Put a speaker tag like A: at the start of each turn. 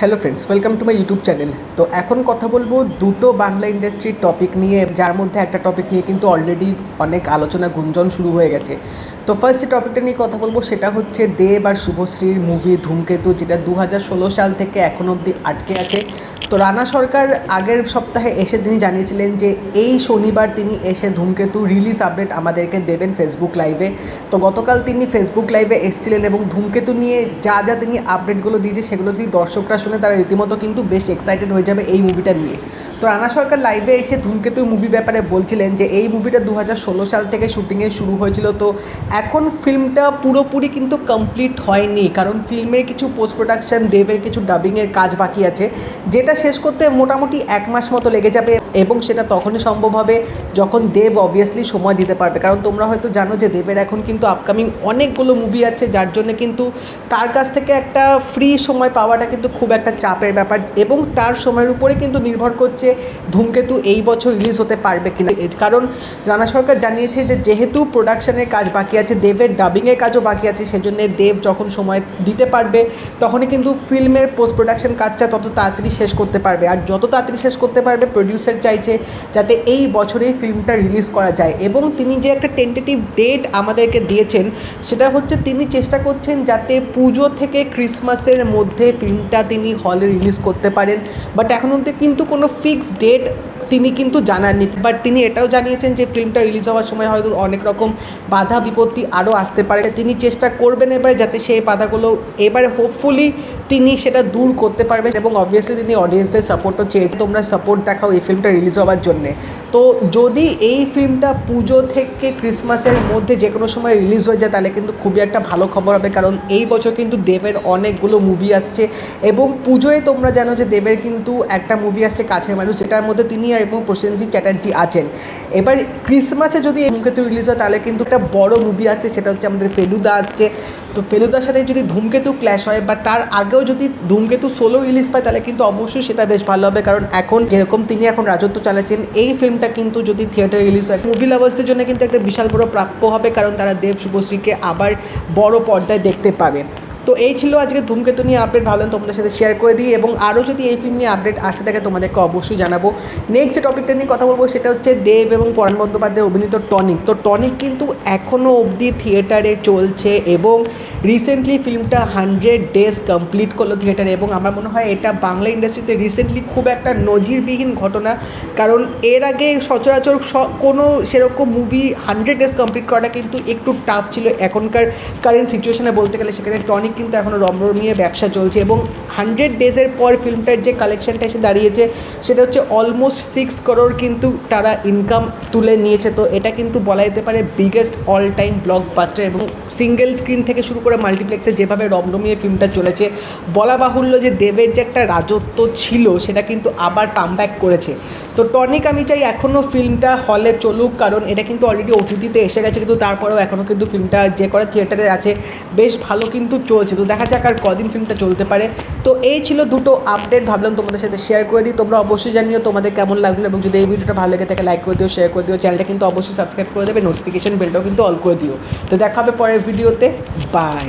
A: Hello friends, welcome to my YouTube channel. তো এখন কথা বলবো দুটো বাংলা ইন্ডাস্ট্রির টপিক নিয়ে, যার মধ্যে একটা টপিক নিয়ে কিন্তু অলরেডি অনেক আলোচনা গুঞ্জন শুরু হয়ে গেছে। তো ফার্স্ট যে টপিকটা নিয়ে কথা বলবো সেটা হচ্ছে দেব আর শুভশ্রীর মুভি ধূমকেতু, যেটা 2016 সাল থেকে এখন অবধি আটকে আছে। তো রানা সরকার আগের সপ্তাহে এসে তিনি জানিয়েছিলেন যে এই শনিবার তিনি এসে ধূমকেতু রিলিজ আপডেট আমাদেরকে দেবেন ফেসবুক লাইভে। তো গতকাল তিনি ফেসবুক লাইভে এসেছিলেন এবং ধূমকেতু নিয়ে যা যা তিনি আপডেটগুলো দিয়েছে সেগুলো যদি দর্শকরা শুনে তারা রীতিমতো কিন্তু বেশ এক্সাইটেড হয়ে যাবে এই মুভিটা নিয়ে। তো রানা সরকার লাইভে এসে ধূমকেতুর মুভি ব্যাপারে বলছিলেন যে এই মুভিটা 2016 সাল থেকে শুটিংয়ে শুরু হয়েছিল। তো এখন ফিল্মটা পুরোপুরি কিন্তু কমপ্লিট হয়নি, কারণ ফিল্মের কিছু পোস্ট প্রোডাকশন, দেবের কিছু ডাবিংয়ের কাজ বাকি আছে, যেটা শেষ করতে মোটামুটি 1 মাস মতো লেগে যাবে। এবং সেটা তখনই সম্ভব হবে যখন দেব অবভিয়াসলি সময় দিতে পারবে, কারণ তোমরা হয়তো জানো যে দেবের এখন কিন্তু আপকামিং অনেকগুলো মুভি আছে, যার জন্য কিন্তু তার কাছ থেকে একটা ফ্রি সময় পাওয়াটা কিন্তু খুব একটা চাপের ব্যাপার। এবং তার সময়ের উপরে কিন্তু নির্ভর করছে ধূমকেতু এই বছর রিলিজ হতে পারবে কিনা, কারণ রানা সরকার জানিয়েছে যে যেহেতু প্রোডাকশনের কাজ বাকি আছে, দেবের ডাবিংয়ের কাজও বাকি আছে, সেজন্য দেব যখন সময় দিতে পারবে তখনই কিন্তু ফিল্মের পোস্ট প্রোডাকশন কাজটা তত তাড়াতাড়ি শেষ করতে পারবে। আর যত তাড়াতাড়ি শেষ করতে পারবে, প্রডিউসার চাইছে যাতে এই বছরেই ফিল্মটা রিলিজ করা যায়। এবং তিনি যে একটা টেন্টেটিভ ডেট আমাদেরকে দিয়েছেন সেটা হচ্ছে তিনি চেষ্টা করছেন যাতে পুজো থেকে ক্রিসমাসের মধ্যে ফিল্মটা তিনি হলে রিলিজ করতে পারেন। বাট এখন অবধি কিন্তু কোনো ফিক্সড ডেট তিনি কিন্তু জানাননি। বাট তিনি এটাও জানিয়েছেন যে ফিল্মটা রিলিজ হওয়ার সময় হয়তো অনেক রকম বাধা বিপত্তি আরও আসতে পারে, তিনি চেষ্টা করবেন এবার যাতে সেই বাধাগুলো এবার হোপফুলি তিনি সেটা দূর করতে পারবেন। এবং অবভিয়াসলি তিনি অডিয়েন্সদের সাপোর্টও চেয়েছে, তোমরা সাপোর্ট দেখাও এই ফিল্মটা রিলিজ হওয়ার জন্যে। তো যদি এই ফিল্মটা পুজো থেকে ক্রিসমাসের মধ্যে যে কোনো সময় রিলিজ হয়ে যায় তাহলে কিন্তু খুবই একটা ভালো খবর হবে, কারণ এই বছর কিন্তু দেবের অনেকগুলো মুভি আসছে। এবং পুজোয় তোমরা জানো যে দেবের কিন্তু একটা মুভি আসছে কাছের মানুষ, যেটার মধ্যে তিনি এবং প্রসেনজিৎ চ্যাটার্জি আছেন। এবার ক্রিসমাসে যদি ধূমকেতু রিলিজ হয় তাহলে কিন্তু একটা বড় মুভি আছে, সেটা হচ্ছে আমাদের ফেলুদা আসছে। তো ফেলুদার সাথে যদি ধূমকেতু ক্ল্যাশ হয় বা তার আগেও যদি ধূমকেতু সোলো রিলিজ পায় তাহলে কিন্তু অবশ্যই সেটা বেশ ভালো হবে, কারণ এখন যেরকম তিনি এখন রাজত্ব চালাচ্ছেন, এই ফিল্মটা কিন্তু যদি থিয়েটারে রিলিজ হয় মুভি লাভার্সদের জন্য কিন্তু একটা বিশাল বড় প্রাপ্য হবে, কারণ তারা দেব শুভশ্রীকে আবার বড় পর্দায় দেখতে পাবে। তো এই ছিল আজকে ধূমকেতু নিয়ে আপডেট, ভাবলাম তোমাদের সাথে শেয়ার করে দিই। এবং আরও যদি এই ফিল্ম নিয়ে আপডেট আসতে থাকে তোমাদেরকে অবশ্যই জানাবো। নেক্সট যে টপিকটা নিয়ে কথা বলবো সেটা হচ্ছে দেব এবং পরাণ বন্দ্যোপাধ্যায় অভিনীত টনিক। তো টনিক কিন্তু এখনও অবধি থিয়েটারে চলছে এবং রিসেন্টলি ফিল্মটা 100 ডেজ কমপ্লিট করলো থিয়েটারে। এবং আমার মনে হয় এটা বাংলা ইন্ডাস্ট্রিতে রিসেন্টলি খুব একটা নজিরবিহীন ঘটনা, কারণ এর আগে সচরাচর কোনো সেরকম মুভি 100 ডেজ কমপ্লিট করাটা কিন্তু একটু টাফ ছিল এখনকার কারেন্ট সিচুয়েশনে বলতে গেলে। সেখানে টনিক কিন্তু এখনও রমরমিয়ে ব্যবসা চলছে এবং 100 ডেজের পর ফিল্মটার যে কালেকশনটা এসে দাঁড়িয়েছে সেটা হচ্ছে অলমোস্ট 6 করোড় কিন্তু তারা ইনকাম তুলে নিয়েছে। তো এটা কিন্তু বলা যেতে পারে বিগেস্ট অল টাইম ব্লকবাস্টার। এবং সিঙ্গেল স্ক্রিন থেকে শুরু করে মাল্টিপ্লেক্সে যেভাবে রমরমিয়ে ফিল্মটা চলেছে, বলা বাহুল্য যে দেবের যে একটা রাজত্ব ছিল সেটা কিন্তু আবার কামব্যাক করেছে। তো টনিক আমি চাই এখনও ফিল্মটা হলে চলুক, কারণ এটা কিন্তু অলরেডি ওটিটিতে এসে গেছে, কিন্তু তারপরেও এখনও কিন্তু ফিল্মটা যে করে থিয়েটারে আছে বেশ ভালো কিন্তু চলছে। তো দেখা যাক আর কদিন ফিল্মটা চলতে পারে। তো এই ছিল দুটো আপডেট, ভাবলাম তোমাদের সাথে শেয়ার করে দিই। তোমরা অবশ্যই জানিও তোমাদের কেমন লাগলো, এবং যদি এই ভিডিওটা ভালো লেগে থাকে লাইক করে দিও, শেয়ার করে দিও, চ্যানেলটা কিন্তু অবশ্যই সাবস্ক্রাইব করে দেবে, নোটিফিকেশন বেলটাও কিন্তু অল করে দিও। তো দেখা হবে পরের ভিডিওতে, বাই।